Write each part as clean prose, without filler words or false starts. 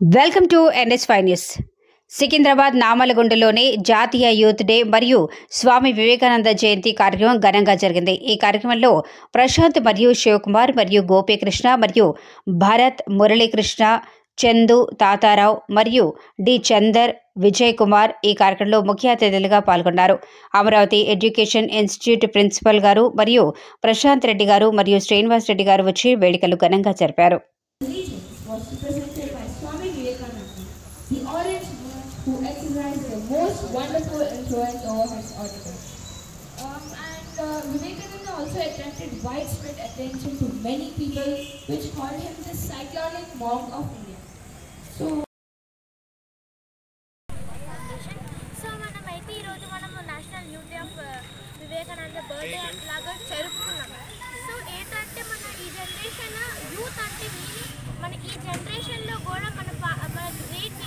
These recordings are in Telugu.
Welcome to NS5 news. Secunderabad నామలగుండలోని జాతీయ యూత్ డే మరియు స్వామి వివేకానంద జయంతి కార్యక్రమం ఘనంగా జరిగింది. ఈ కార్యక్రమంలో ప్రశాంత్ మరియు శివకుమార్ మరియు గోపీకృష్ణ మరియు భరత్, మురళీకృష్ణ, చందు, తాతారావు మరియు డి చందర్, విజయ్ కుమార్ ఈ కార్యక్రమంలో ముఖ్య అతిథులుగా పాల్గొన్నారు. అమరావతి ఎడ్యుకేషన్ ఇన్స్టిట్యూట్ ప్రిన్సిపల్ గారు మరియు ప్రశాంత్ రెడ్డి గారు మరియు శ్రీనివాస్ రెడ్డి గారు వచ్చి వేడుకలు ఘనంగా జరిపారు. Was represented by Swami Vivekananda, the orange moon who exercised the most wonderful influence over his audience. Vivekananda also attracted widespread attention to many people, which called him the cyclonic monk of India. మనమైతే ఈరోజు మనము national youth day of Vivekananda birthday లాగా జరుపుకున్నాం. సో ఏంటంటే మన ఈ జనరేషన్ యూత్ అంటే మన ఈ జనరేషన్లో కూడా మన గ్రేట్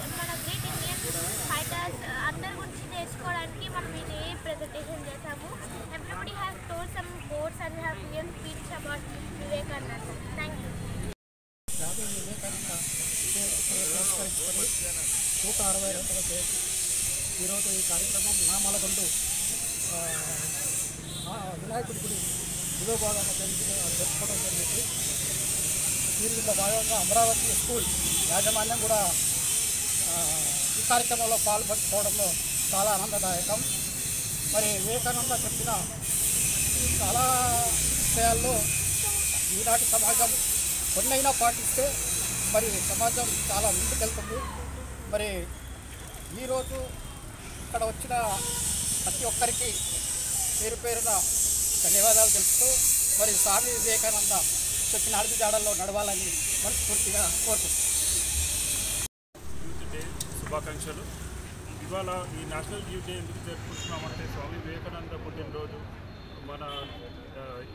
ఇండియన్ ఫైటర్స్ అందరి గురించి నేర్చుకోవడానికి మనం ఇది ప్రెజెంటేషన్ చేసాము. Everybody have told some quotes and have given speech about Vivekananda. Thank you. Swami Vivekananda 162వ జయంతి ఈరోజు ఈ కార్యక్రమం నామలగుండు వినాయకుడి గుడి విలువభాగంగా జరుపుకోవడం జరిగింది. దీనిలో భాగంగా అమరావతి స్కూల్ యాజమాన్యం కూడా ఈ కార్యక్రమంలో పాల్పంచుకోవడంలో చాలా ఆనందదాయకం. మరి వివేకానంద చెప్పిన చాలా విషయాల్లో ఈనాటి సమాజం కొన్నైనా పాటిస్తే మరి సమాజం చాలా ముందుకెళ్తుంది. మరి ఈరోజు ఇక్కడ వచ్చిన ప్రతి ఒక్కరికి పేరు పేరున ధన్యవాదాలు తెలుపుతూ మరి స్వామి వివేకానంద చెప్పిన అడుగు జాడల్లో నడవాలని మనస్ఫూర్తిగా కోరుతున్నాను. యూత్ డే శుభాకాంక్షలు. ఇవాళ ఈ నేషనల్ యూత్ డే ఎందుకు జరుపుకుంటున్నామంటే స్వామి వివేకానంద పుట్టినరోజు మన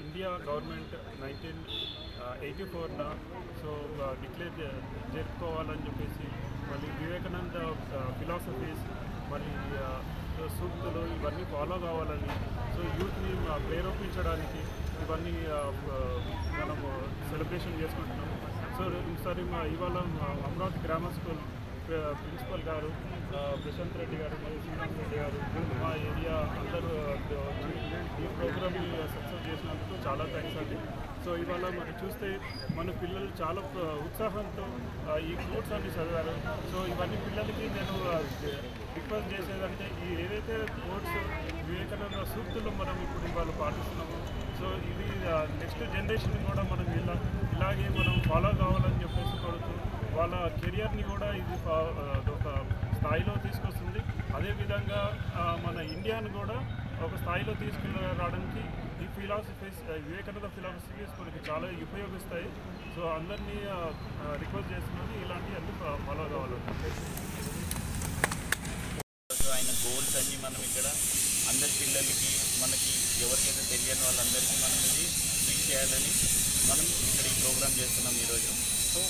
ఇండియా గవర్నమెంట్ 1984 సో డిక్లేర్ జరుపుకోవాలని చెప్పేసి మళ్ళీ వివేకానంద ఫిలాసఫీస్ మళ్ళీ సూక్తులు ఇవన్నీ ఫాలో కావాలని సో యూత్ని ప్రేరేపించడానికి ఇవన్నీ మనము సెలబ్రేషన్ చేసుకుంటున్నాము. సో ఈసారి ఇవాళ అమరావతి గ్రామర్ స్కూల్ ప్రిన్సిపల్ గారు ప్రశాంత్ రెడ్డి గారు మరియు శ్రీనివాస్ రెడ్డి గారు మా ఏరియా అందరూ ఈ ప్రోగ్రామ్ని సక్సెస్ చేసినందుకు చాలా థ్యాంక్స్ అండి. సో ఇవాళ మరి చూస్తే మన పిల్లలు చాలా ఉత్సాహంతో ఈ కోర్స్ అన్ని చదివారు. సో ఇవన్నీ పిల్లలకి నేను రిక్వెస్ట్ చేసేదంటే ఈ ఏదైతే కోర్స్ వివేకానంద సూక్తులు మనం ఇప్పుడు ఇవాళ పాటిస్తున్నామో సో ఇది నెక్స్ట్ జనరేషన్ కూడా మనం ఇలాగే మనం ఫాలో కావాలని చెప్పేసి కొడుతూ వాళ్ళ కెరియర్ని కూడా ఇది ఒక స్థాయిలో తీసుకొస్తుంది. అదేవిధంగా మన ఇండియాను కూడా ఒక స్థాయిలో తీసుకురావడానికి ఈ ఫిలాసఫీస్ వివేకానంద ఫిలాసఫీస్ మనకి చాలా ఉపయోగిస్తాయి. సో అందరినీ రిక్వెస్ట్ చేస్తున్నాను ఇలాంటివి అన్ని ఫాలో కావాలని. ఆయన గోల్స్ అన్నీ మనం ఇక్కడ అందరి పిల్లలకి మనకి ఎవరికైతే తెలియని వాళ్ళందరికీ మనం ఇది స్పీచ్ చేయాలని మనం ఇక్కడ ఈ ప్రోగ్రామ్ చేస్తున్నాం ఈరోజు. సో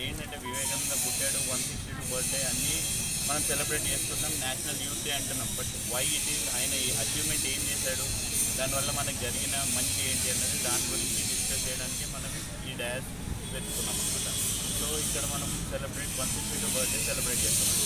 ఏంటంటే వివేకానంద పుట్టాడు 162 బర్త్డే అన్నీ మనం సెలబ్రేట్ చేసుకుంటాం. నేషనల్ యూత్ డే అంటున్నాం. బట్ వై ఇట్ ఈస్ ఆయన అచీవ్మెంట్ ఏం చేశాడు, దానివల్ల మనకు జరిగిన మంచి ఏంటి అన్నది దాని గురించి డిస్కస్ చేయడానికి మనం ఈ డాష్ పెట్టుకున్నాం అనమాట. సో ఇక్కడ మనం 162 బర్త్డే సెలబ్రేట్ చేస్తున్నాం.